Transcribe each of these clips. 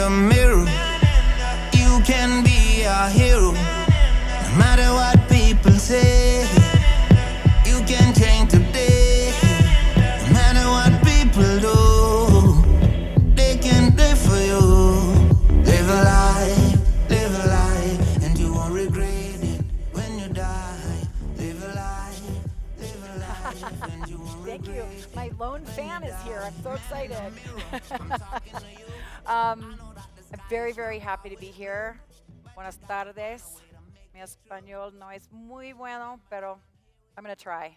the mirror. You can be a hero, no matter what people say. You can change today, no matter what people do. They can live for you. Live a life, and you won't regret it when you die. Live a life, and you won't Thank you. regret it. My lone fan is here. I'm so excited. I'm very, very happy to be here. Buenas tardes. Mi español no es muy bueno, pero I'm going to try.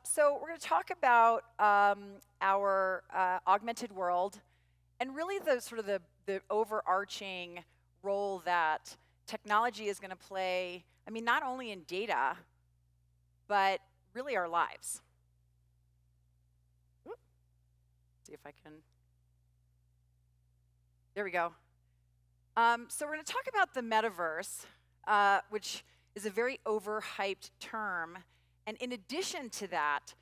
So we're going to talk about our augmented world and really the sort of the overarching role that technology is going to play, I mean, not only in data, but really our lives. See if I can. There we go. So we're going to talk about the metaverse, which is a very overhyped term. And in addition to that,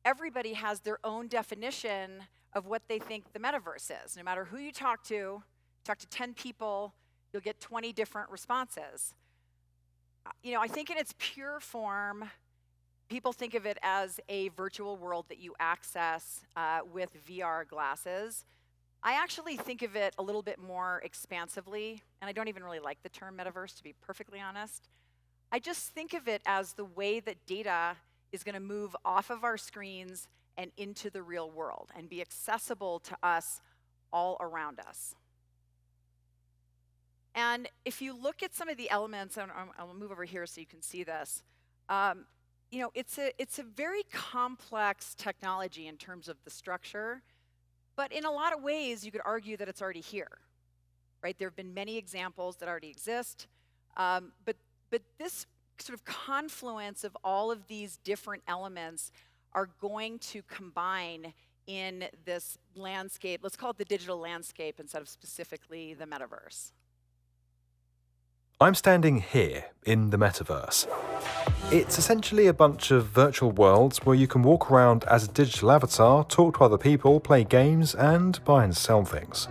everybody has their own definition of what they think the metaverse is. No matter who you talk to 10 people, you'll get 20 different responses. You know, I think in its pure form, people think of it as a virtual world that you access with VR glasses. I actually think of it a little bit more expansively, and I don't even really like the term metaverse, to be perfectly honest. I just think of it as the way that data is going to move off of our screens and into the real world and be accessible to us all around us. And if you look at some of the elements, and I'll move over here so you can see this, you know, it's a very complex technology in terms of the structure, but in a lot of ways, you could argue that it's already here, right? There have been many examples that already exist, but this sort of confluence of all of these different elements are going to combine in this landscape. Let's call it the digital landscape instead of specifically the metaverse. I'm standing here in the Metaverse. It's essentially a bunch of virtual worlds where you can walk around as a digital avatar, talk to other people, play games, and buy and sell things.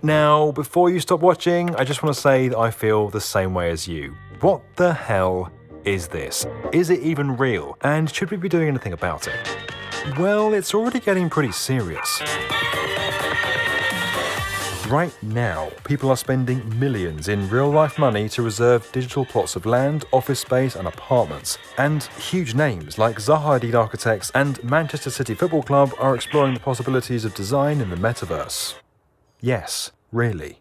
Now, before you stop watching, I just want to say that I feel the same way as you. What the hell is this? Is it even real? And should we be doing anything about it? Well, it's already getting pretty serious. Right now, people are spending millions in real-life money to reserve digital plots of land, office space, and apartments. And huge names like Zaha Hadid Architects and Manchester City Football Club are exploring the possibilities of design in the metaverse. Yes, really.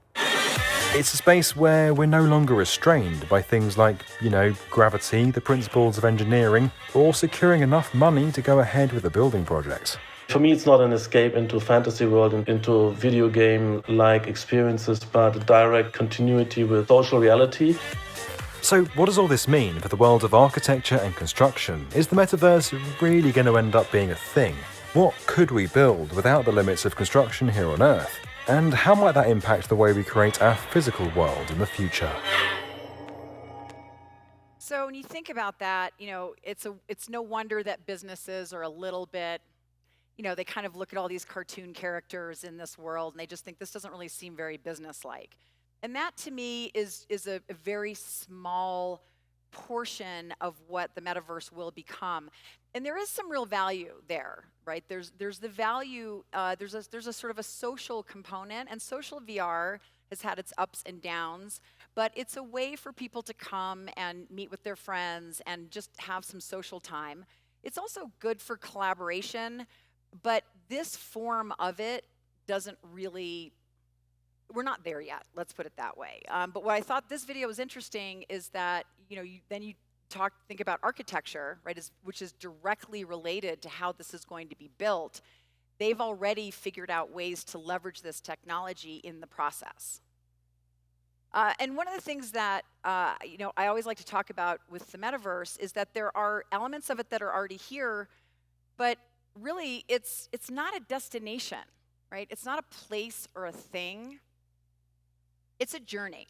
It's a space where we're no longer restrained by things like, you know, gravity, the principles of engineering, or securing enough money to go ahead with a building project. For me, it's not an escape into fantasy world and into video game-like experiences, but a direct continuity with social reality. So what does all this mean for the world of architecture and construction? Is the metaverse really going to end up being a thing? What could we build without the limits of construction here on Earth? And how might that impact the way we create our physical world in the future? So when you think about that, you know, it's no wonder that businesses are a little bit, you know, they kind of look at all these cartoon characters in this world and they just think this doesn't really seem very business-like. And that to me is a very small portion of what the metaverse will become. And there is some real value there, right? There's the value, there's a sort of a social component, and social VR has had its ups and downs, but it's a way for people to come and meet with their friends and just have some social time. It's also good for collaboration, but this form of it doesn't really, we're not there yet, let's put it that way. But what I thought this video was interesting is that, you know, you think about architecture, right, which is directly related to how this is going to be built. They've already figured out ways to leverage this technology in the process. And one of the things that, you know, I always like to talk about with the metaverse is that there are elements of it that are already here, but really it's not a destination, right? It's not a place or a thing. It's a journey.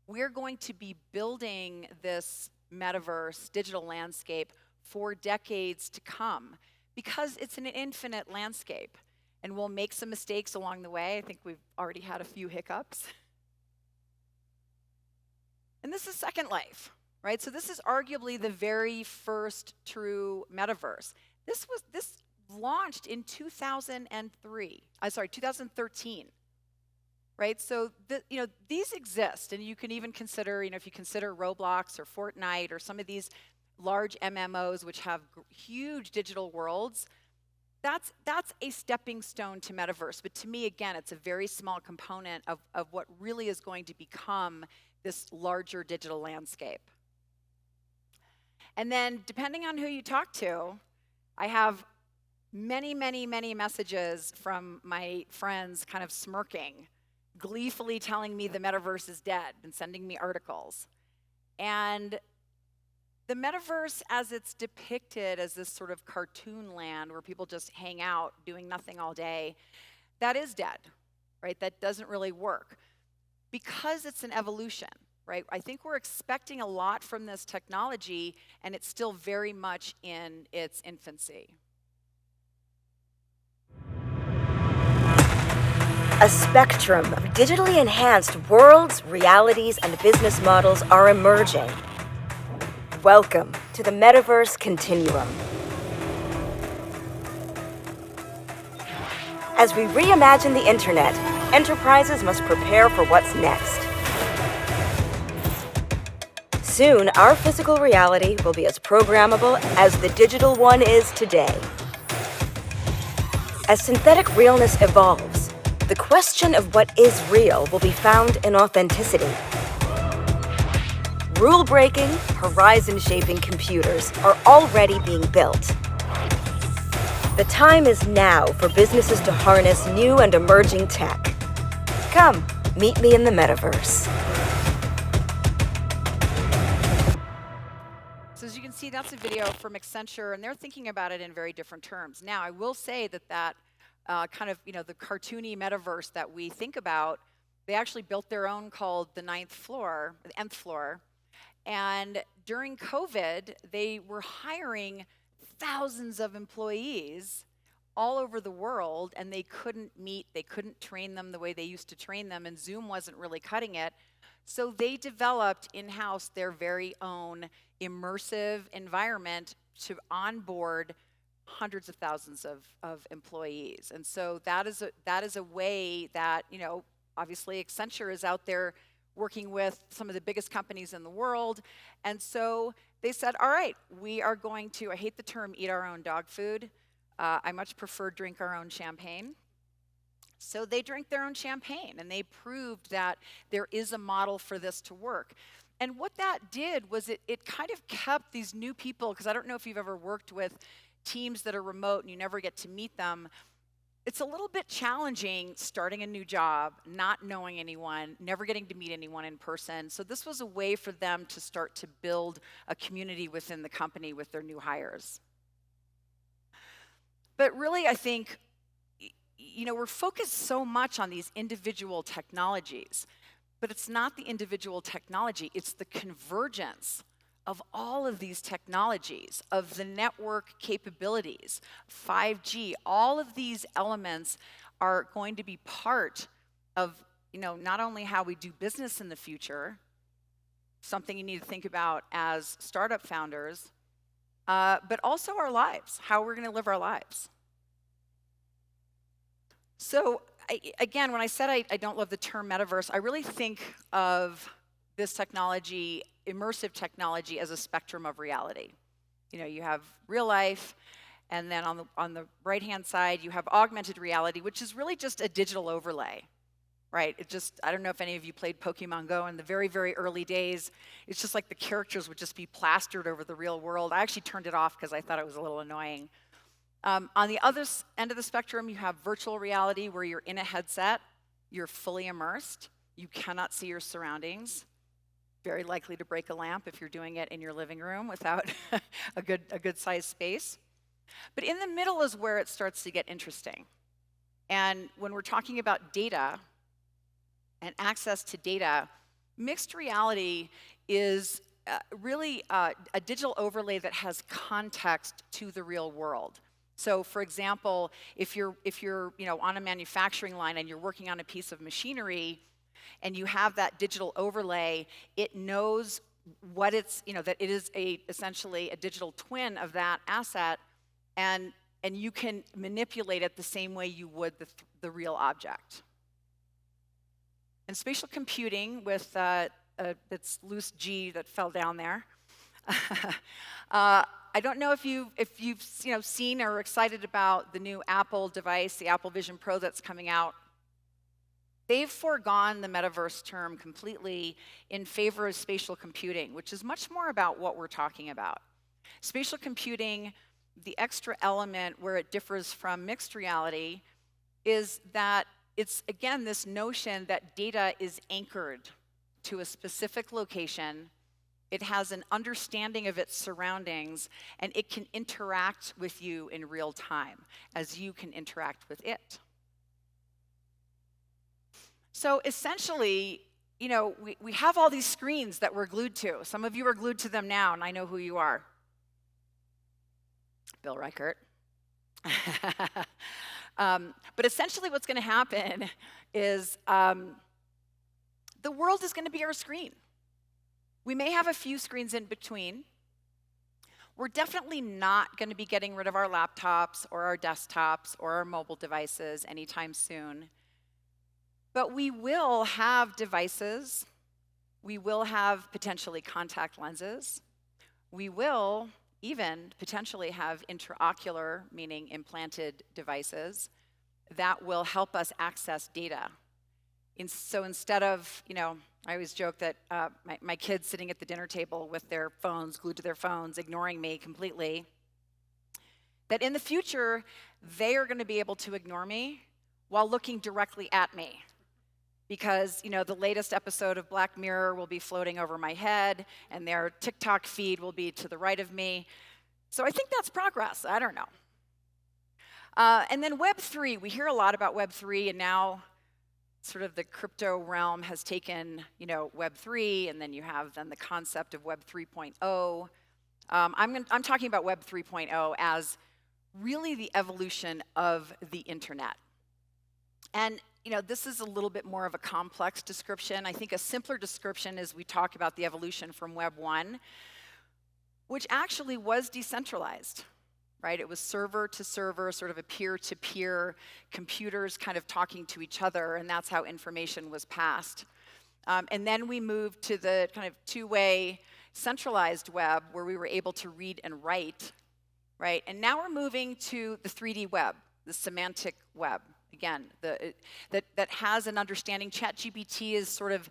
We're going to be building this metaverse digital landscape for decades to come because it's an infinite landscape. and we'll make some mistakes along the way. I think we've already had a few hiccups. And this is Second Life, right? So this is arguably the very first true metaverse. This launched in 2013, right? So these exist, and you can even consider, if you consider Roblox or Fortnite or some of these large MMOs which have huge digital worlds, that's a stepping stone to metaverse. But to me, again, it's a very small component of what really is going to become this larger digital landscape. And then, depending on who you talk to, I have many, many, many messages from my friends kind of smirking, gleefully telling me the metaverse is dead and sending me articles. And the metaverse, as it's depicted as this sort of cartoon land where people just hang out doing nothing all day, that is dead, right? That doesn't really work because it's an evolution, right? I think we're expecting a lot from this technology, and it's still very much in its infancy. A spectrum of digitally enhanced worlds, realities, and business models are emerging. Welcome to the Metaverse Continuum. As we reimagine the internet, enterprises must prepare for what's next. Soon, our physical reality will be as programmable as the digital one is today. As synthetic realness evolves, the question of what is real will be found in authenticity. Rule-breaking, horizon-shaping computers are already being built. The time is now for businesses to harness new and emerging tech. Come, meet me in the metaverse. So as you can see, that's a video from Accenture, and they're thinking about it in very different terms. Now, I will say that kind of, the cartoony metaverse that we think about, they actually built their own called the Nth Floor. And during COVID, they were hiring thousands of employees all over the world, and they couldn't meet, they couldn't train them the way they used to train them, and Zoom wasn't really cutting it. So they developed in-house their very own immersive environment to onboard hundreds of thousands of employees. And so that is a way that, obviously Accenture is out there working with some of the biggest companies in the world. And so they said, all right, we are going to, I hate the term eat our own dog food. I much prefer drink our own champagne. So they drank their own champagne, and they proved that there is a model for this to work. And what that did was it kind of kept these new people, because I don't know if you've ever worked with teams that are remote and you never get to meet them. It's a little bit challenging starting a new job, not knowing anyone, never getting to meet anyone in person. So this was a way for them to start to build a community within the company with their new hires. But really, I think, we're focused so much on these individual technologies, but it's not the individual technology, it's the convergence of all of these technologies, of the network capabilities, 5G, all of these elements are going to be part of, not only how we do business in the future, something you need to think about as startup founders, but also our lives, how we're going to live our lives. So again, when I said I don't love the term metaverse, I really think of this technology, immersive technology, as a spectrum of reality. You have real life, and then on the right-hand side, you have augmented reality, which is really just a digital overlay, right? I don't know if any of you played Pokemon Go in the very, very early days. It's just like the characters would just be plastered over the real world. I actually turned it off because I thought it was a little annoying. On the other end of the spectrum, you have virtual reality, where you're in a headset, you're fully immersed, you cannot see your surroundings. Very likely to break a lamp if you're doing it in your living room without a good sized space. But in the middle is where it starts to get interesting. And when we're talking about data and access to data, mixed reality is really a digital overlay that has context to the real world. So for example, if you're on a manufacturing line and you're working on a piece of machinery and you have that digital overlay, it knows what it's, that it is essentially a digital twin of that asset, and you can manipulate it the same way you would the real object. And spatial computing with its loose G that fell down there. I don't know if you've seen or are excited about the new Apple device, the Apple Vision Pro that's coming out. They've foregone the metaverse term completely in favor of spatial computing, which is much more about what we're talking about. Spatial computing, the extra element where it differs from mixed reality is that it's, again, this notion that data is anchored to a specific location. It has an understanding of its surroundings, and it can interact with you in real time as you can interact with it. So essentially, we have all these screens that we're glued to. Some of you are glued to them now, and I know who you are. Bill Reichert. But essentially what's going to happen is the world is going to be our screen. We may have a few screens in between. We're definitely not going to be getting rid of our laptops or our desktops or our mobile devices anytime soon. But we will have devices. We will have potentially contact lenses. We will even potentially have intraocular, meaning implanted devices, that will help us access data. So instead of, I always joke that my kids sitting at the dinner table with their phones, glued to their phones, ignoring me completely, that in the future, they are going to be able to ignore me while looking directly at me. Because, the latest episode of Black Mirror will be floating over my head, and their TikTok feed will be to the right of me. So I think that's progress. I don't know. And then Web3, we hear a lot about Web3, and now sort of the crypto realm has taken, Web3, and then you have the concept of Web 3.0. I'm talking about Web 3.0 as really the evolution of the internet. And this is a little bit more of a complex description. I think a simpler description is we talk about the evolution from Web 1, which actually was decentralized, right? It was server to server, sort of a peer-to-peer, computers kind of talking to each other, and that's how information was passed. And then we moved to the kind of two-way centralized web where we were able to read and write, right? And now we're moving to the 3D web, the semantic web. Again, that has an understanding. ChatGPT is sort of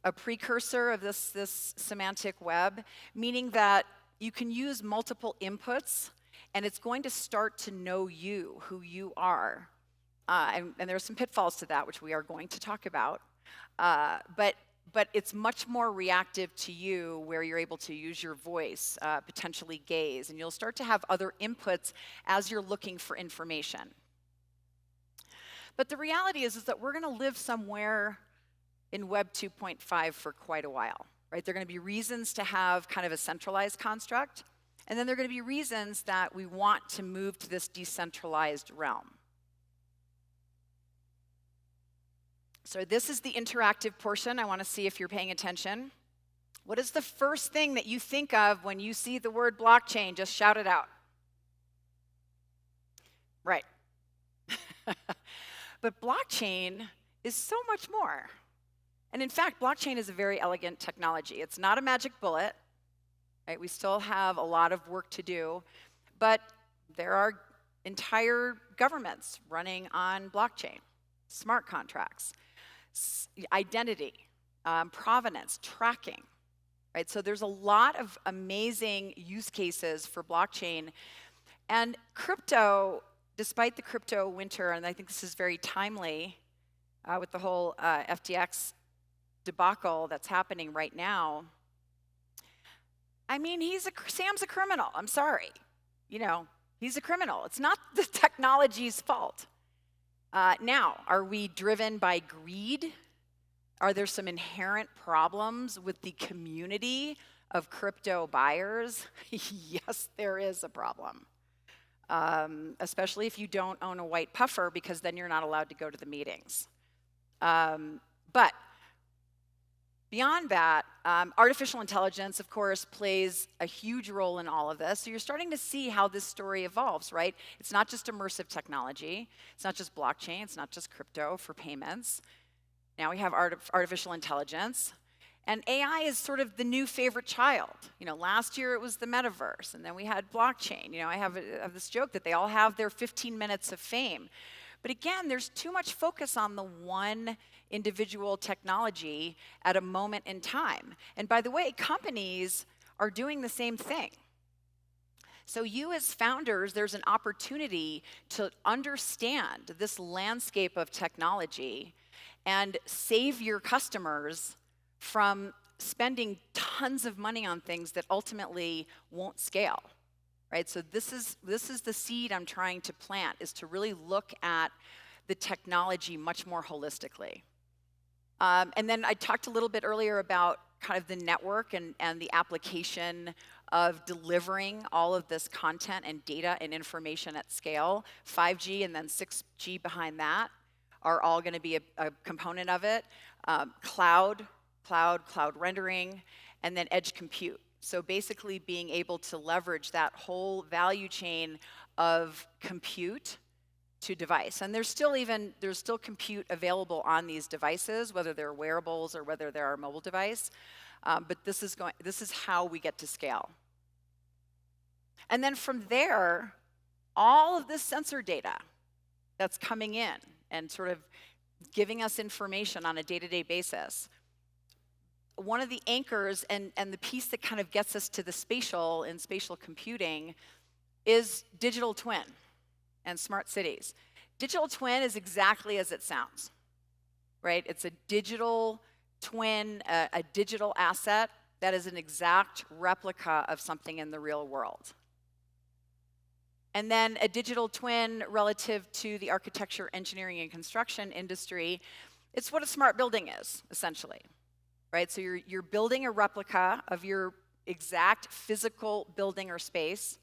a precursor of this semantic web, meaning that you can use multiple inputs, and it's going to start to know you, who you are. And there are some pitfalls to that, which we are going to talk about. But it's much more reactive to you, where you're able to use your voice, potentially gaze, and you'll start to have other inputs as you're looking for information. But the reality is that we're going to live somewhere in Web 2.5 for quite a while, right? There are going to be reasons to have kind of a centralized construct, and then there are going to be reasons that we want to move to this decentralized realm. So this is the interactive portion. I want to see if you're paying attention. What is the first thing that you think of when you see the word blockchain? Just shout it out. Right. But blockchain is so much more. And in fact, blockchain is a very elegant technology. It's not a magic bullet, right? We still have a lot of work to do, but there are entire governments running on blockchain, smart contracts, identity, provenance, tracking, right? So there's a lot of amazing use cases for blockchain. And crypto, despite the crypto winter, and I think this is very timely with the whole FTX debacle that's happening right now. I mean, Sam's a criminal. I'm sorry. He's a criminal. It's not the technology's fault. Now, are we driven by greed? Are there some inherent problems with the community of crypto buyers? Yes, there is a problem. especially if you don't own a white puffer, because then you're not allowed to go to the meetings. But beyond that, artificial intelligence, of course, plays a huge role in all of this. So you're starting to see how this story evolves, right? It's not just immersive technology. It's not just blockchain. It's not just crypto for payments. Now we have artificial intelligence. And AI is sort of the new favorite child. You know, last year it was the Metaverse, and then we had blockchain. You know, I have this joke that they all have their 15 minutes of fame. But again, there's too much focus on the one individual technology at a moment in time. And by the way, companies are doing the same thing. So you as founders, there's an opportunity to understand this landscape of technology and save your customers from spending tons of money on things that ultimately won't scale, right? So this is the seed I'm trying to plant, is to really look at the technology much more holistically. And then I talked a little bit earlier about kind of the network and the application of delivering all of this content and data and information at scale. 5G and then 6G behind that are all going to be a component of it. Cloud rendering, and then edge compute. So basically being able to leverage that whole value chain of compute to device. And there's still compute available on these devices, whether they're wearables or whether they're our mobile device. But this is how we get to scale. And then from there, all of this sensor data that's coming in and sort of giving us information on a day-to-day basis. One of the anchors and the piece that kind of gets us to the spatial in spatial computing is digital twin and smart cities. Digital twin is exactly as it sounds, right? It's a digital twin, a digital asset that is an exact replica of something in the real world. And then a digital twin relative to the architecture, engineering, and construction industry, it's what a smart building is, essentially. Right, so you're building a replica of your exact physical building or space,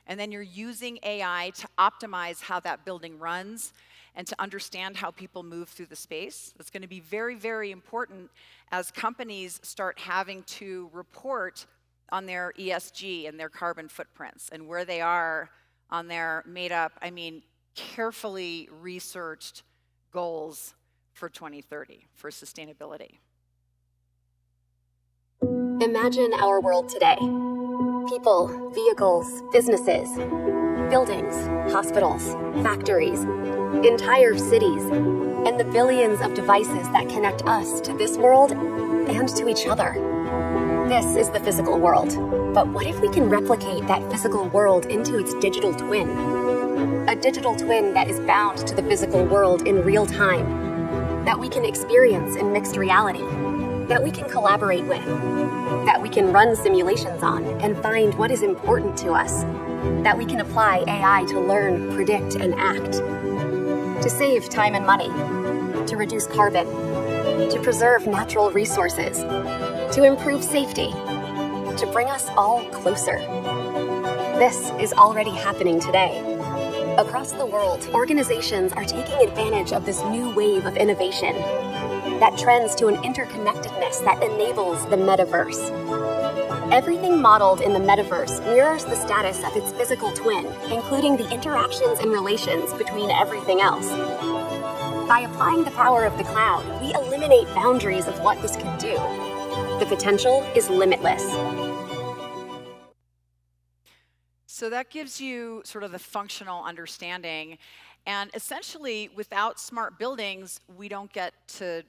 and then you're using AI to optimize how that building runs and to understand how people move through the space. That's going to be very, very important as companies start having to report on their ESG and their carbon footprints and where they are on their carefully researched goals for 2030 for sustainability. Imagine our world today. People, vehicles, businesses, buildings, hospitals, factories, entire cities, and the billions of devices that connect us to this world and to each other. This is the physical world. But what if we can replicate that physical world into its digital twin? A digital twin that is bound to the physical world in real time, that we can experience in mixed reality, that we can collaborate with, that we can run simulations on and find what is important to us, that we can apply AI to learn, predict, and act, to save time and money, to reduce carbon, to preserve natural resources, to improve safety, to bring us all closer. This is already happening today. Across the world, organizations are taking advantage of this new wave of innovation that trends to an interconnectedness that enables the metaverse. Everything modeled in the metaverse mirrors the status of its physical twin, including the interactions and relations between everything else. By applying the power of the cloud, we eliminate boundaries of what this can do. The potential is limitless. So that gives you sort of the functional understanding. And essentially, without smart buildings, we don't get to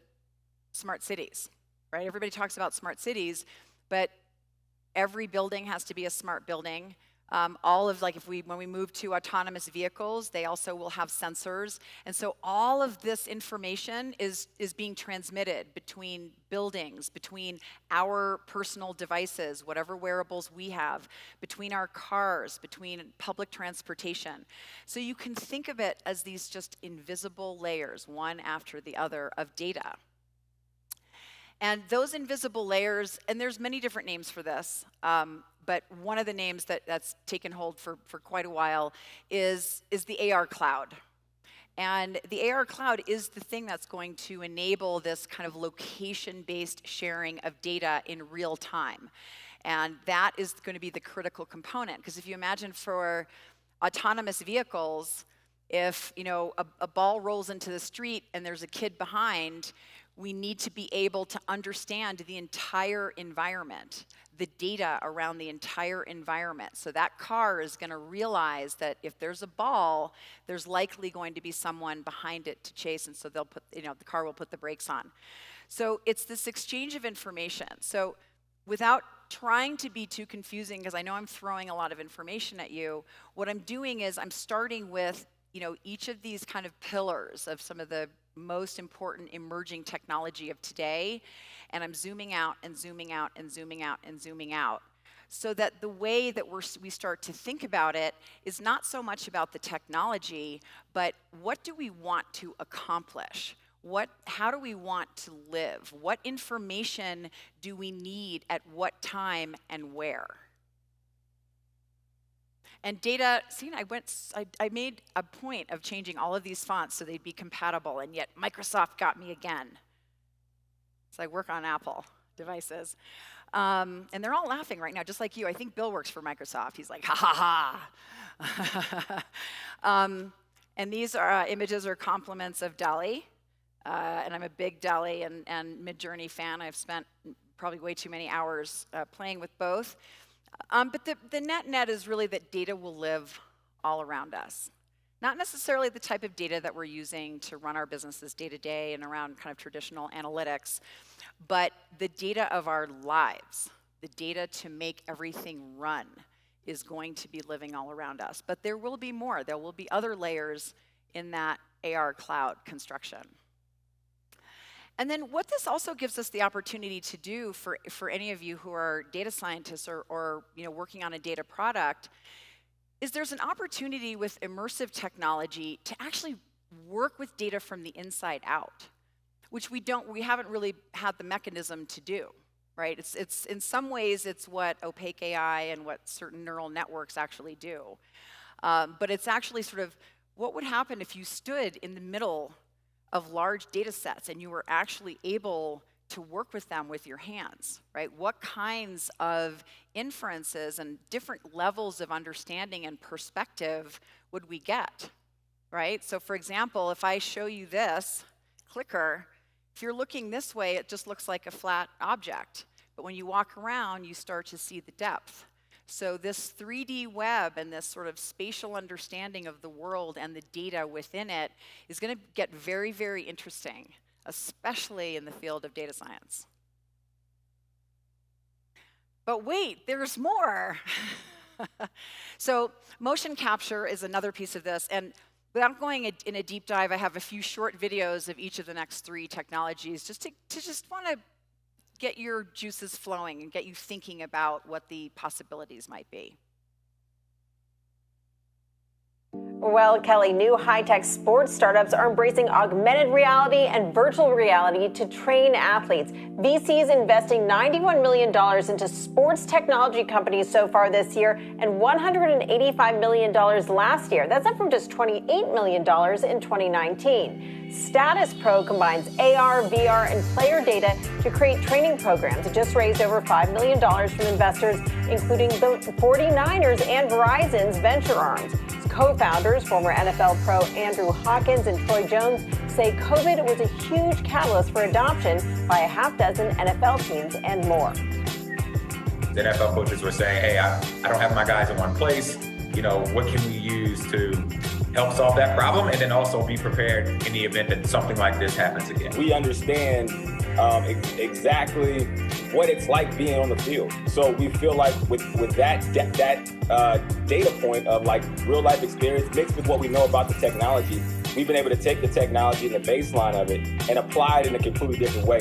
smart cities, right? Everybody talks about smart cities, but every building has to be a smart building. When we move to autonomous vehicles, they also will have sensors. And so all of this information is being transmitted between buildings, between our personal devices, whatever wearables we have, between our cars, between public transportation. So you can think of it as these just invisible layers, one after the other, of data. And those invisible layers, and there's many different names for this, but one of the names that's taken hold for quite a while is the AR cloud. And the AR cloud is the thing that's going to enable this kind of location-based sharing of data in real time. And that is going to be the critical component, because if you imagine for autonomous vehicles, if a ball rolls into the street and there's a kid behind, we need to be able to understand the entire environment, the data around the entire environment. So that car is going to realize that if there's a ball, there's likely going to be someone behind it to chase, and so they'll put, the car will put the brakes on. So it's this exchange of information. So without trying to be too confusing, because I know I'm throwing a lot of information at you, what I'm doing is I'm starting with each of these kind of pillars of some of the most important emerging technology of today, and I'm zooming out and zooming out and zooming out and zooming out, so that the way that we start to think about it is not so much about the technology, but what do we want to accomplish? How do we want to live? What information do we need at what time and where? And data, I made a point of changing all of these fonts so they'd be compatible, and yet Microsoft got me again. So I work on Apple devices. And they're all laughing right now, just like you. I think Bill works for Microsoft. He's like, ha ha ha. And these images are compliments of DALL-E. And I'm a big DALL-E and Midjourney fan. I've spent probably way too many hours playing with both. But the net is really that data will live all around us. Not necessarily the type of data that we're using to run our businesses day to day and around kind of traditional analytics, but the data of our lives, the data to make everything run is going to be living all around us. But there will be more. There will be other layers in that AR cloud construction. And then what this also gives us the opportunity to do for any of you who are data scientists or working on a data product is there's an opportunity with immersive technology to actually work with data from the inside out, which we haven't really had the mechanism to do, right? It's in some ways it's what opaque AI and what certain neural networks actually do. But it's actually sort of what would happen if you stood in the middle of large data sets and you were actually able to work with them with your hands, right? What kinds of inferences and different levels of understanding and perspective would we get, right? So for example, if I show you this clicker, if you're looking this way, it just looks like a flat object. But when you walk around, you start to see the depth. So this 3D web and this sort of spatial understanding of the world and the data within it is going to get very, very interesting, especially in the field of data science. But wait, there's more. So motion capture is another piece of this. And without going in a deep dive, I have a few short videos of each of the next three technologies just to want to get your juices flowing and get you thinking about what the possibilities might be. Well, Kelly, new high-tech sports startups are embracing augmented reality and virtual reality to train athletes. VC's investing $91 million into sports technology companies so far this year and $185 million last year. That's up from just $28 million in 2019. Status Pro combines AR, VR, and player data to create training programs. It just raised over $5 million from investors, including the 49ers and Verizon's venture arms. Co-founders, former NFL pro Andrew Hawkins and Troy Jones, say COVID was a huge catalyst for adoption by a half dozen NFL teams and more. The NFL coaches were saying, hey, I don't have my guys in one place. What can we use to help solve that problem and then also be prepared in the event that something like this happens again? We understand exactly what it's like being on the field. So we feel like with that data point of like real life experience mixed with what we know about the technology, we've been able to take the technology and the baseline of it and apply it in a completely different way.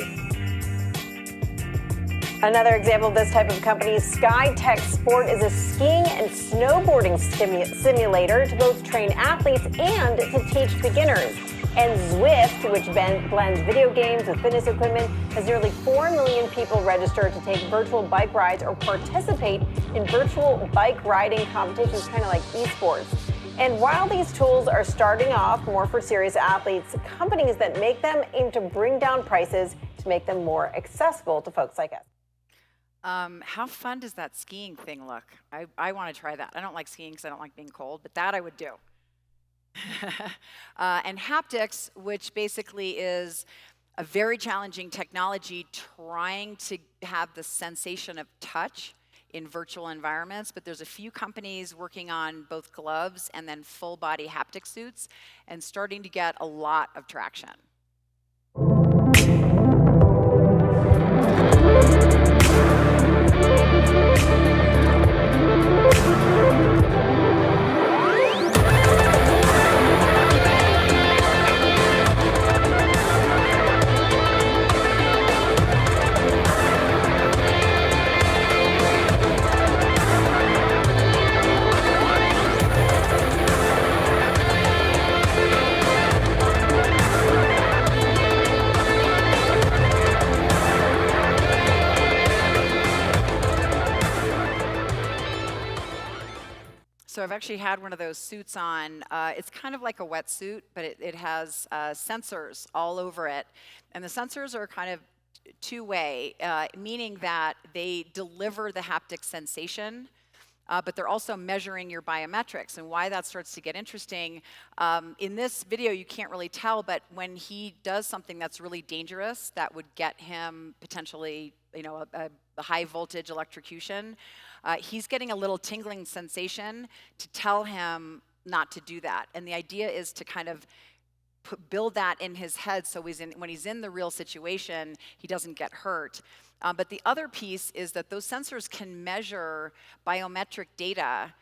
Another example of this type of company, SkyTech Sport, is a skiing and snowboarding simulator to both train athletes and to teach beginners. And Zwift, which blends video games with fitness equipment, has nearly 4 million people registered to take virtual bike rides or participate in virtual bike riding competitions, kind of like esports. And while these tools are starting off more for serious athletes, companies that make them aim to bring down prices to make them more accessible to folks like us. How fun does that skiing thing look? I want to try that. I don't like skiing because I don't like being cold, but that I would do. And haptics, which basically is a very challenging technology trying to have the sensation of touch in virtual environments, but there's a few companies working on both gloves and then full body haptic suits and starting to get a lot of traction. So I've actually had one of those suits on. It's kind of like a wetsuit, but it has sensors all over it. And the sensors are kind of two-way, meaning that they deliver the haptic sensation, but they're also measuring your biometrics. And why that starts to get interesting, in this video you can't really tell, but when he does something that's really dangerous, that would get him potentially, a high voltage electrocution, he's getting a little tingling sensation to tell him not to do that. And the idea is to kind of build that in his head so when he's in the real situation, he doesn't get hurt. But the other piece is that those sensors can measure biometric data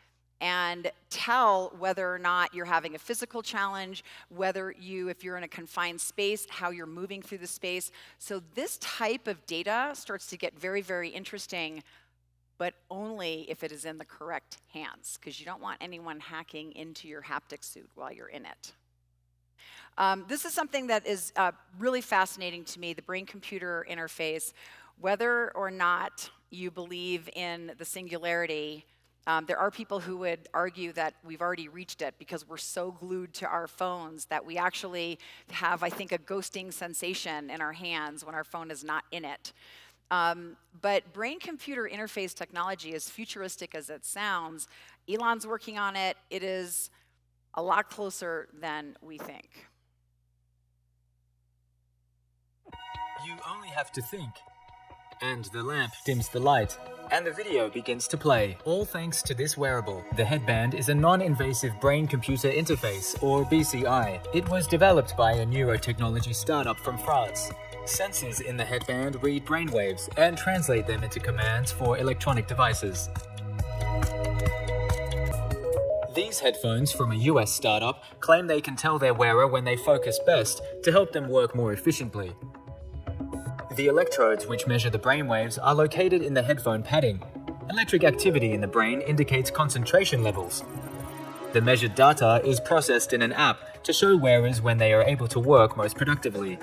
and tell whether or not you're having a physical challenge, if you're in a confined space, how you're moving through the space. So this type of data starts to get very, very interesting, but only if it is in the correct hands, because you don't want anyone hacking into your haptic suit while you're in it. This is something that is really fascinating to me, the brain-computer interface. Whether or not you believe in the singularity, there are people who would argue that we've already reached it because we're so glued to our phones that we actually have, I think, a ghosting sensation in our hands when our phone is not in it. But brain-computer interface technology, as futuristic as it sounds, Elon's working on it. It is a lot closer than we think. You only have to think. And the lamp dims the light, and the video begins to play, all thanks to this wearable. The headband is a non-invasive brain-computer interface, or BCI. It was developed by a neurotechnology startup from France. Sensors in the headband read brainwaves and translate them into commands for electronic devices. These headphones from a US startup claim they can tell their wearer when they focus best to help them work more efficiently. The electrodes which measure the brainwaves are located in the headphone padding. Electric activity in the brain indicates concentration levels. The measured data is processed in an app to show wearers when they are able to work most productively.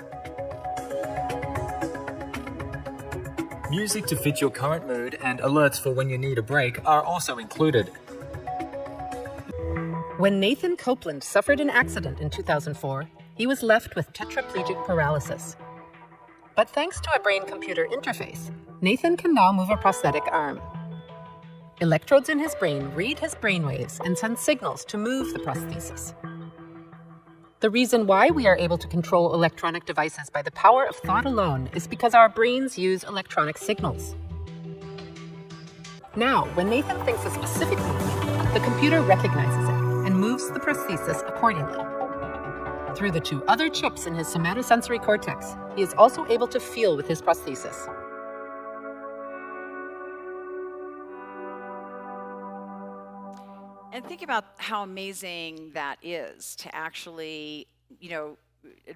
Music to fit your current mood and alerts for when you need a break are also included. When Nathan Copeland suffered an accident in 2004, he was left with tetraplegic paralysis. But thanks to a brain-computer interface, Nathan can now move a prosthetic arm. Electrodes in his brain read his brainwaves and send signals to move the prosthesis. The reason why we are able to control electronic devices by the power of thought alone is because our brains use electronic signals. Now, when Nathan thinks a specific movement, the computer recognizes it and moves the prosthesis accordingly. Through the two other chips in his somatosensory cortex, he is also able to feel with his prosthesis. And think about how amazing that is to actually,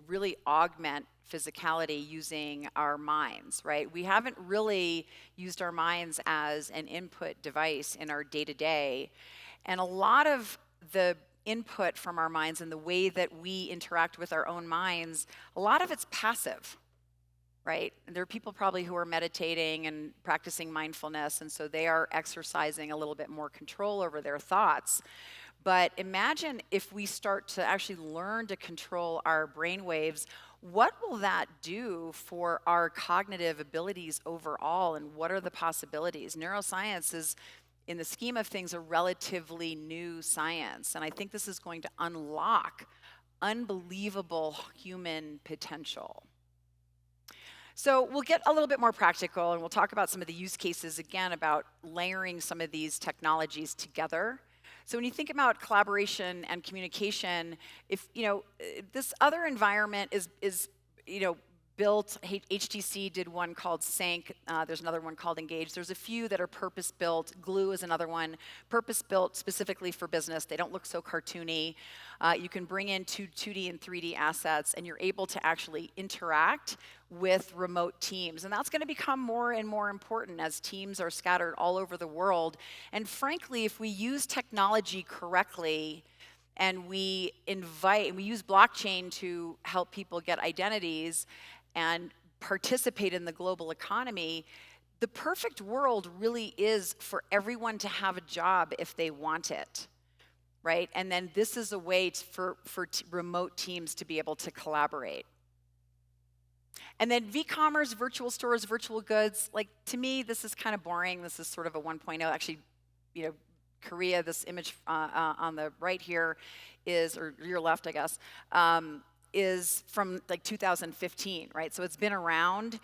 really augment physicality using our minds, right? We haven't really used our minds as an input device in our day-to-day. And a lot of the input from our minds and the way that we interact with our own minds, a lot of it's passive, right? And there are people probably who are meditating and practicing mindfulness, and so they are exercising a little bit more control over their thoughts. But imagine if we start to actually learn to control our brain waves, what will that do for our cognitive abilities overall, and what are the possibilities? Neuroscience is, in the scheme of things, a relatively new science, and I think this is going to unlock unbelievable human potential. So we'll get a little bit more practical, and we'll talk about some of the use cases again about layering some of these technologies together. So when you think about collaboration and communication, if this other environment is built, HTC did one called Sync, there's another one called Engage. There's a few that are purpose-built. Glue is another one, purpose-built specifically for business. They don't look so cartoony. You can bring in 2D and 3D assets, and you're able to actually interact with remote teams. And that's going to become more and more important as teams are scattered all over the world. And frankly, if we use technology correctly, and we use blockchain to help people get identities and participate in the global economy, the perfect world really is for everyone to have a job if they want it, right? And then this is a way for remote teams to be able to collaborate. And then v-commerce, virtual stores, virtual goods, like to me, this is kind of boring. This is sort of a 1.0. Actually, Korea, this image on the right here is, or your left, I guess, is from like 2015, right? So it's been around.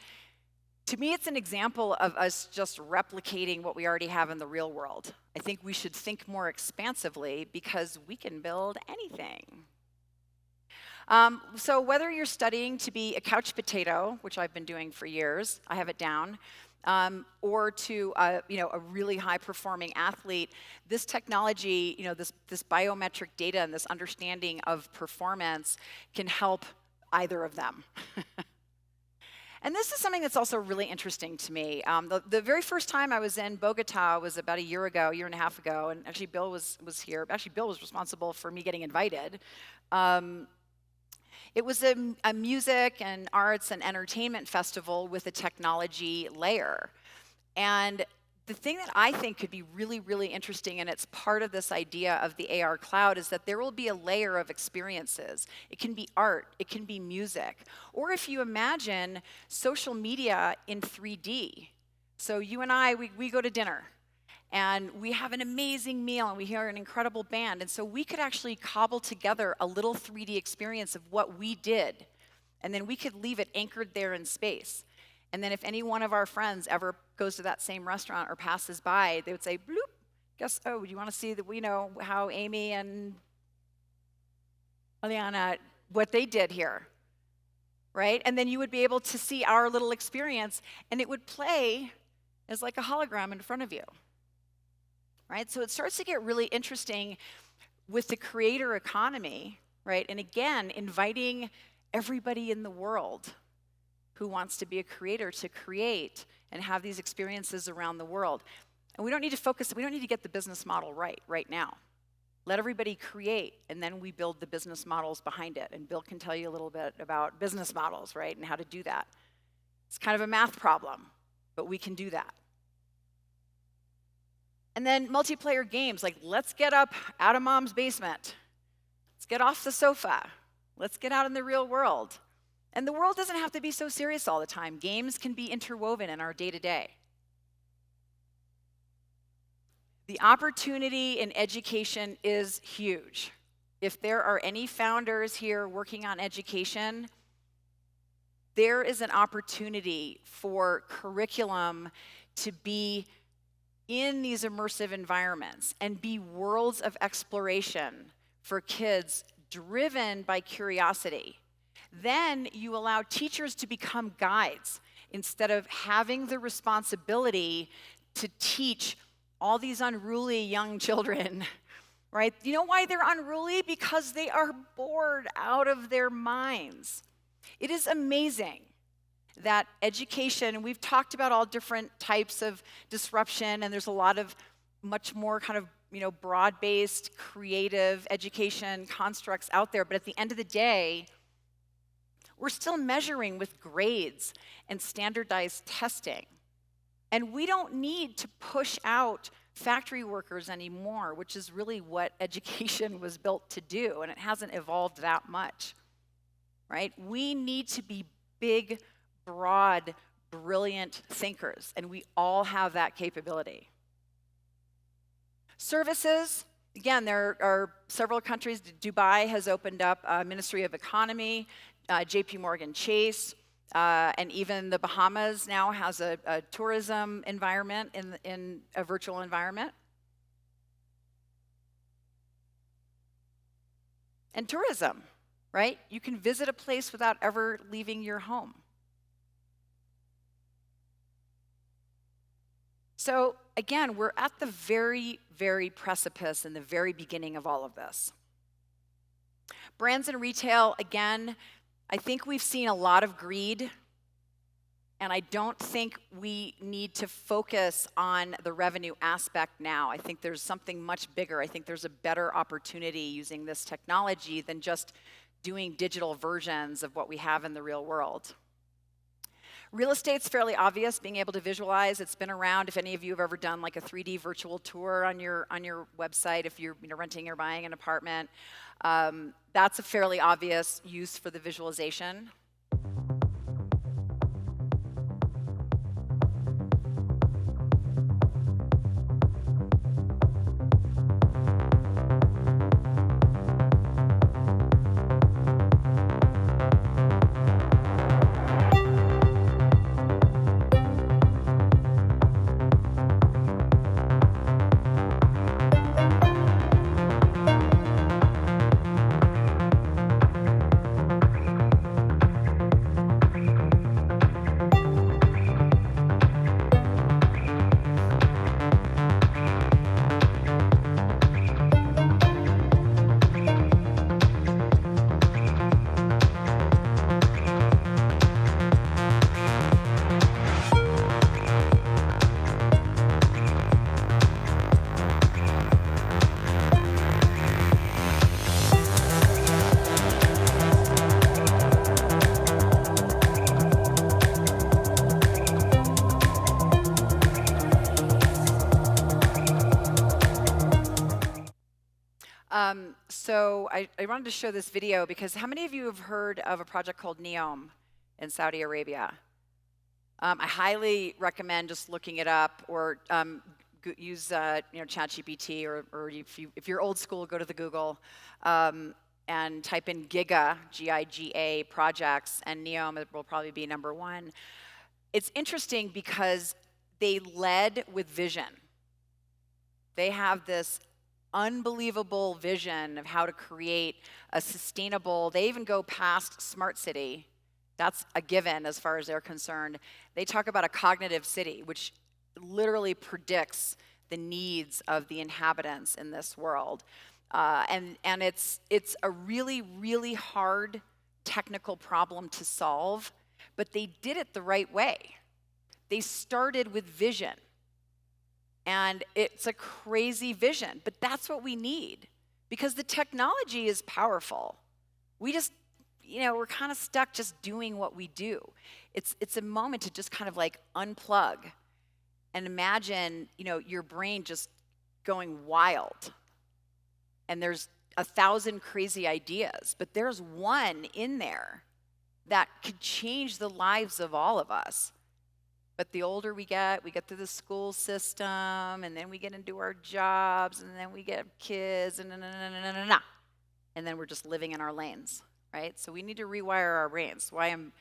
To me, it's an example of us just replicating what we already have in the real world. I think we should think more expansively because we can build anything. So whether you're studying to be a couch potato, which I've been doing for years, I have it down, or to a really high-performing athlete, this technology, this biometric data and this understanding of performance can help either of them. And this is something that's also really interesting to me. The very first time I was in Bogota was about a year and a half ago, and actually Bill was here. Actually, Bill was responsible for me getting invited. It was a music and arts and entertainment festival with a technology layer. And the thing that I think could be really, really interesting, and it's part of this idea of the AR cloud, is that there will be a layer of experiences. It can be art, it can be music, or if you imagine social media in 3D. So you and I, we go to dinner, and we have an amazing meal, and we hear an incredible band, and so we could actually cobble together a little 3D experience of what we did, and then we could leave it anchored there in space. And then if any one of our friends ever goes to that same restaurant or passes by, they would say, bloop, do you want to see how Amy and Aliana, what they did here, right? And then you would be able to see our little experience, and it would play as like a hologram in front of you. Right? So it starts to get really interesting with the creator economy, right? And again, inviting everybody in the world who wants to be a creator to create and have these experiences around the world. And we don't need to get the business model right now. Let everybody create, and then we build the business models behind it. And Bill can tell you a little bit about business models, right? And how to do that. It's kind of a math problem, but we can do that. And then multiplayer games, like let's get up out of mom's basement. Let's get off the sofa. Let's get out in the real world. And the world doesn't have to be so serious all the time. Games can be interwoven in our day-to-day. The opportunity in education is huge. If there are any founders here working on education, there is an opportunity for curriculum to be in these immersive environments and be worlds of exploration for kids driven by curiosity. Then you allow teachers to become guides instead of having the responsibility to teach all these unruly young children, right? You know why they're unruly? Because they are bored out of their minds. It is amazing that education, and we've talked about all different types of disruption, and there's a lot of much more kind of broad-based, creative education constructs out there, but at the end of the day, we're still measuring with grades and standardized testing. And we don't need to push out factory workers anymore, which is really what education was built to do, and it hasn't evolved that much, right? We need to be big, broad, brilliant thinkers, and we all have that capability. Services, again, there are several countries. Dubai has opened up a Ministry of Economy, JP Morgan Chase, and even the Bahamas now has a tourism environment in a virtual environment. And tourism, right? You can visit a place without ever leaving your home. So again, we're at the very, very precipice in the very beginning of all of this. Brands and retail, again, I think we've seen a lot of greed, and I don't think we need to focus on the revenue aspect now. I think there's something much bigger. I think there's a better opportunity using this technology than just doing digital versions of what we have in the real world. Real estate's fairly obvious, being able to visualize. It's been around. If any of you have ever done like a 3D virtual tour on your website, if you're renting or buying an apartment, that's a fairly obvious use for the visualization. So I wanted to show this video because how many of you have heard of a project called NEOM in Saudi Arabia? I highly recommend just looking it up, or use ChatGPT, or if you're old school, go to the Google and type in Giga, G-I-G-A projects, and NEOM will probably be number one. It's interesting because they led with vision. They have this unbelievable vision of how to create a sustainable, they even go past smart city. That's a given as far as they're concerned. They talk about a cognitive city, which literally predicts the needs of the inhabitants in this world. And it's a really, really hard technical problem to solve, but they did it the right way. They started with vision. And it's a crazy vision, but that's what we need because the technology is powerful. We just, we're kind of stuck just doing what we do. It's a moment to just kind of like unplug and imagine, your brain just going wild. And there's 1,000 crazy ideas, but there's one in there that could change the lives of all of us. But the older we get through the school system, and then we get into our jobs, and then we get kids, and and then we're just living in our lanes, right? So we need to rewire our brains. Why I'm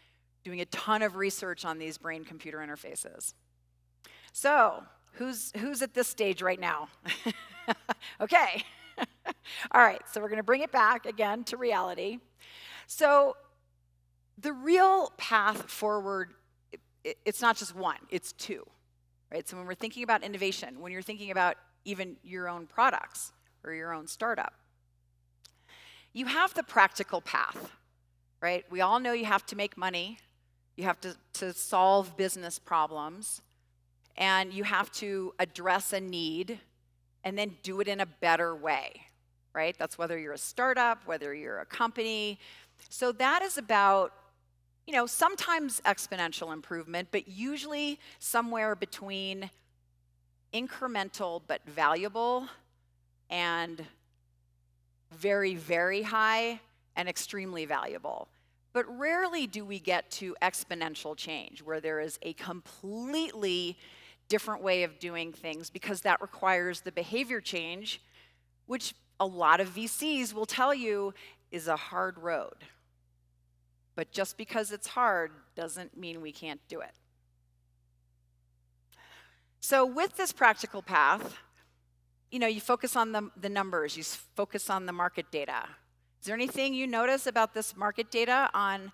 doing a ton of research on these brain-computer interfaces. So who's at this stage right now? Okay. All right, so we're going to bring it back again to reality. So the real path forward, it's not just one, it's two, right? So when we're thinking about innovation, when you're thinking about even your own products or your own startup, you have the practical path, right? We all know you have to make money, you have to solve business problems, and you have to address a need, and then do it in a better way, right? That's whether you're a startup, whether you're a company. So that is about, sometimes exponential improvement, but usually somewhere between incremental but valuable and very, very high and extremely valuable. But rarely do we get to exponential change, where there is a completely different way of doing things, because that requires the behavior change, which a lot of VCs will tell you is a hard road. But just because it's hard doesn't mean we can't do it. So with this practical path, you focus on the numbers, you focus on the market data. Is there anything you notice about this market data on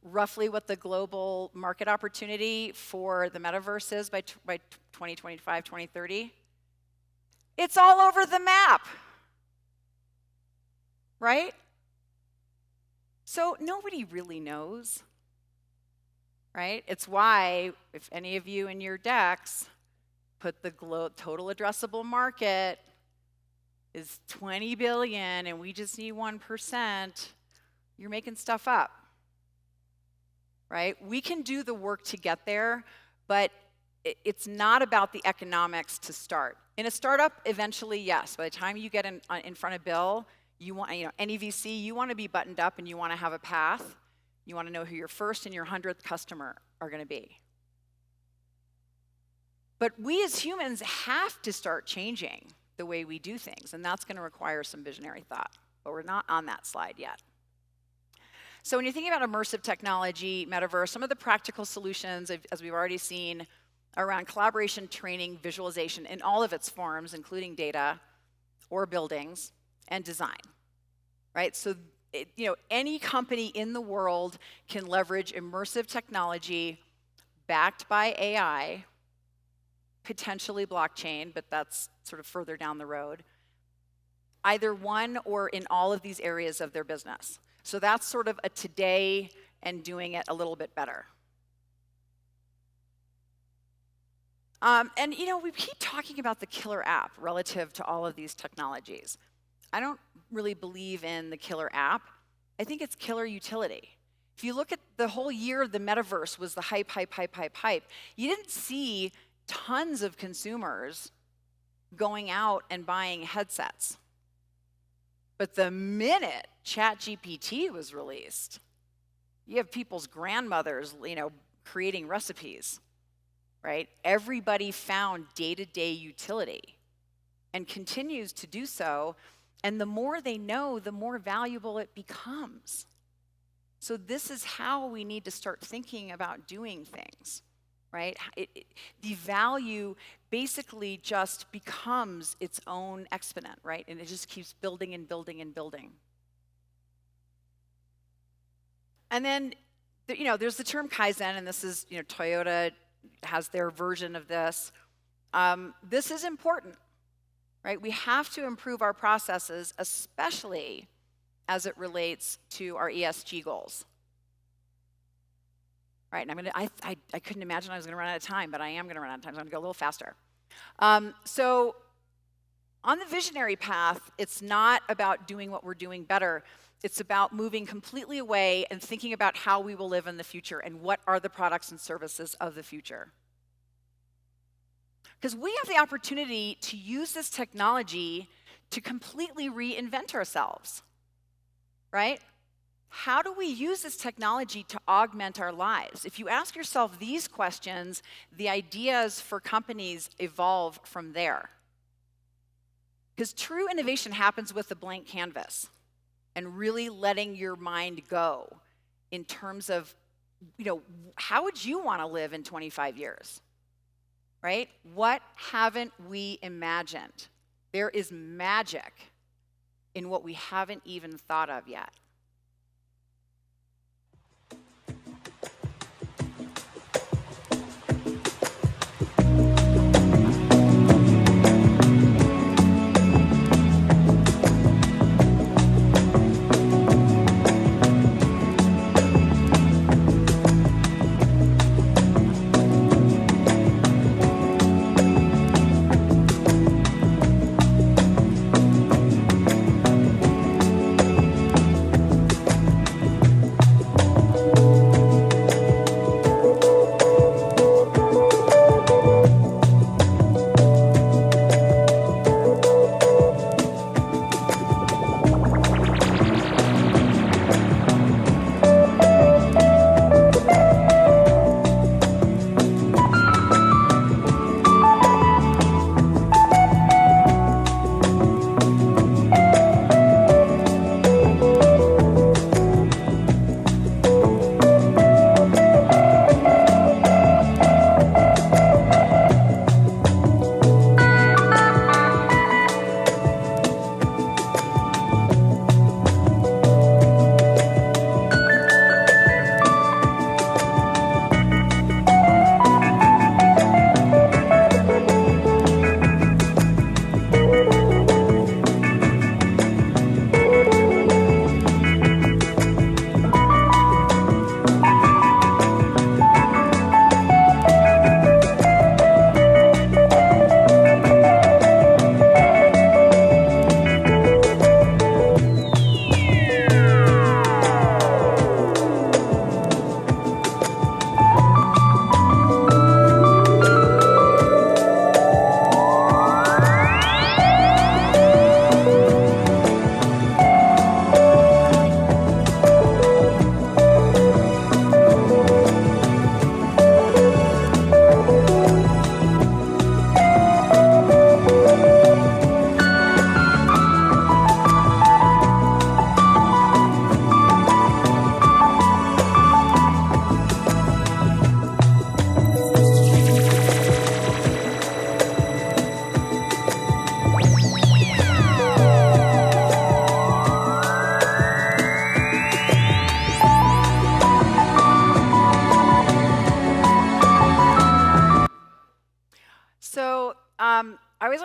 roughly what the global market opportunity for the metaverse is by 2025, 2030? It's all over the map, right? So nobody really knows, right? It's why, if any of you in your decks put the total addressable market is 20 billion and we just need 1%, you're making stuff up, right? We can do the work to get there, but it's not about the economics to start. In a startup, eventually, yes. By the time you get in front of Bill, you want, any VC, you want to be buttoned up and you want to have a path. You want to know who your first and your 100th customer are going to be. But we as humans have to start changing the way we do things, and that's going to require some visionary thought, but we're not on that slide yet. So when you're thinking about immersive technology, metaverse, some of the practical solutions, as we've already seen, around collaboration, training, visualization in all of its forms, including data or buildings and design, right? So, any company in the world can leverage immersive technology backed by AI, potentially blockchain, but that's sort of further down the road, either one or in all of these areas of their business. So that's sort of a today and doing it a little bit better. We keep talking about the killer app relative to all of these technologies. I don't really believe in the killer app. I think it's killer utility. If you look at the whole year of the metaverse was the hype. You didn't see tons of consumers going out and buying headsets. But the minute ChatGPT was released, you have people's grandmothers, creating recipes, right? Everybody found day-to-day utility and continues to do so. And the more they know, the more valuable it becomes. So this is how we need to start thinking about doing things, right? The value basically just becomes its own exponent, right? And it just keeps building and building and building. And then, there's the term Kaizen, and this is, Toyota has their version of this. This is important, right? We have to improve our processes, especially as it relates to our ESG goals. Right, and I couldn't imagine I was gonna run out of time, but I am gonna run out of time, so I'm gonna go a little faster. So on the visionary path, it's not about doing what we're doing better. It's about moving completely away and thinking about how we will live in the future and what are the products and services of the future. Because we have the opportunity to use this technology to completely reinvent ourselves, right? How do we use this technology to augment our lives? If you ask yourself these questions, the ideas for companies evolve from there. Because true innovation happens with a blank canvas and really letting your mind go in terms of, how would you want to live in 25 years, right? What haven't we imagined? There is magic in what we haven't even thought of yet.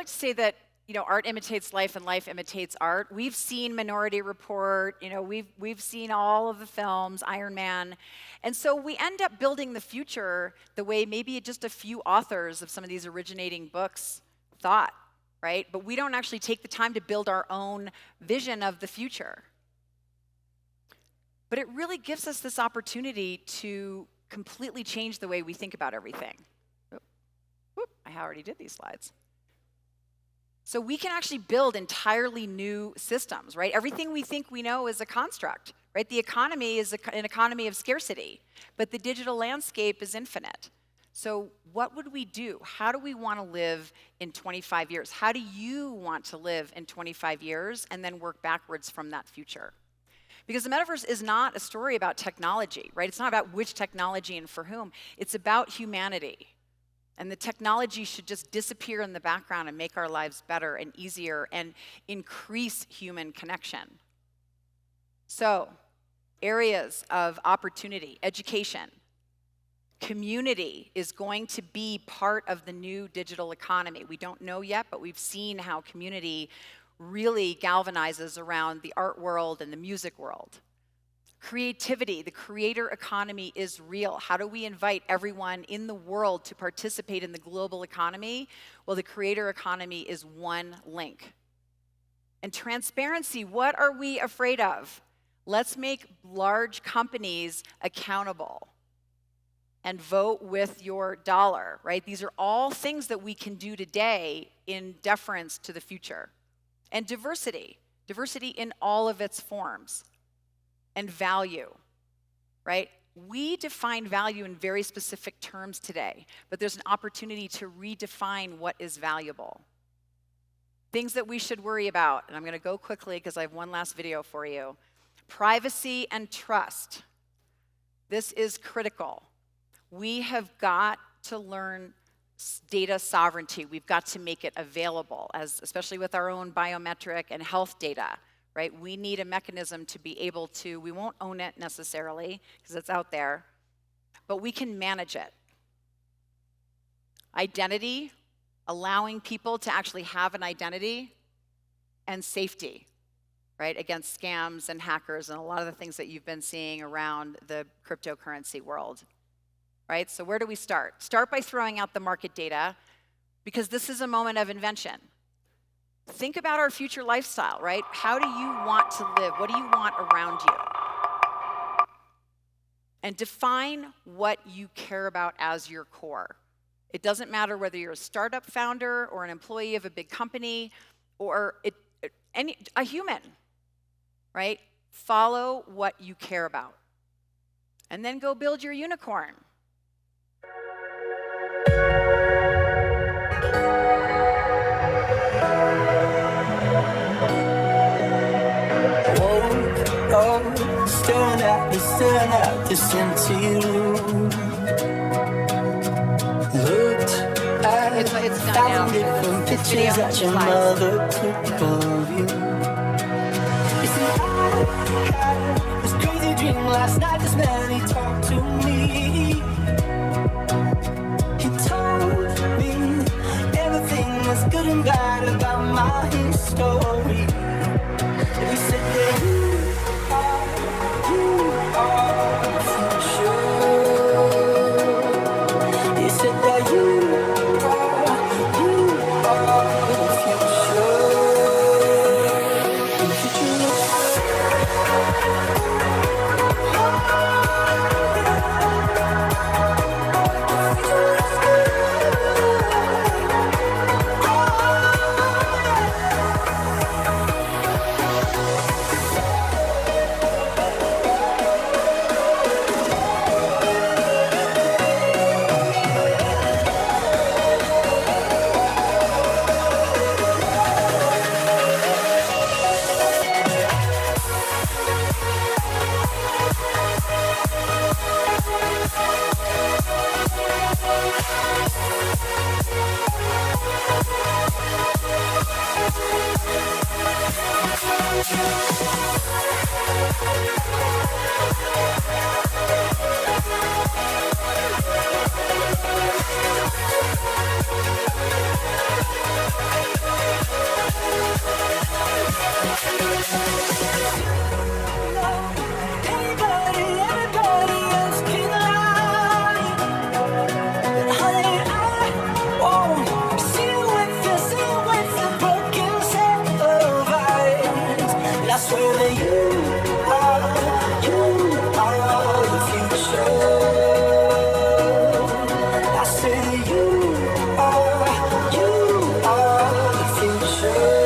like to say that, art imitates life and life imitates art. We've seen Minority Report, we've seen all of the films, Iron Man. And so we end up building the future the way maybe just a few authors of some of these originating books thought, right? But we don't actually take the time to build our own vision of the future. But it really gives us this opportunity to completely change the way we think about everything. I already did these slides. So we can actually build entirely new systems, right? Everything we think we know is a construct, right? The economy is an economy of scarcity, but the digital landscape is infinite. So what would we do? How do we want to live in 25 years? How do you want to live in 25 years and then work backwards from that future? Because the metaverse is not a story about technology, right? It's not about which technology and for whom. It's about humanity. And the technology should just disappear in the background and make our lives better and easier and increase human connection. So, areas of opportunity, education, community is going to be part of the new digital economy. We don't know yet, but we've seen how community really galvanizes around the art world and the music world. Creativity, the creator economy is real. How do we invite everyone in the world to participate in the global economy? Well, the creator economy is one link. And transparency, what are we afraid of? Let's make large companies accountable and vote with your dollar, right? These are all things that we can do today in deference to the future. And diversity in all of its forms. And value, right? We define value in very specific terms today, but there's an opportunity to redefine what is valuable. Things that we should worry about, and I'm going to go quickly because I have one last video for you. Privacy and trust. This is critical. We have got to learn data sovereignty. We've got to make it available, especially with our own biometric and health data. Right? We need a mechanism to be able to, we won't own it necessarily because it's out there, but we can manage it. Identity, allowing people to actually have an identity, and safety, right? Against scams and hackers and a lot of the things that you've been seeing around the cryptocurrency world, right? So where do we start? Start by throwing out the market data because this is a moment of invention. Think about our future lifestyle, right? How do you want to live? What do you want around you? And define what you care about as your core. It doesn't matter whether you're a startup founder or an employee of a big company or a human, right? Follow what you care about. And then go build your unicorn. Staring at this empty room. Looked at It's done 1,000 different pictures that your mother took of you. You see, I had this crazy dream last night. This man, he talked to me. He told me everything was good and bad about my history. And he said that you swear that you are the future. I say that you are the future.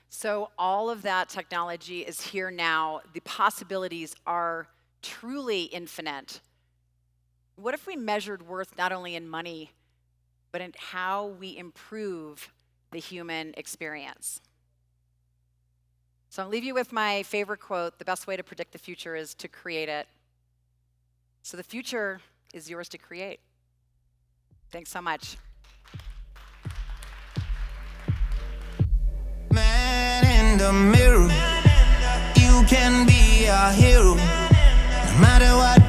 So all of that technology is here now. The possibilities are truly infinite. What if we measured worth not only in money, but in how we improve the human experience? So I'll leave you with my favorite quote: the best way to predict the future is to create it. So the future is yours to create. Thanks so much. Man in the mirror, you can be a hero, no matter what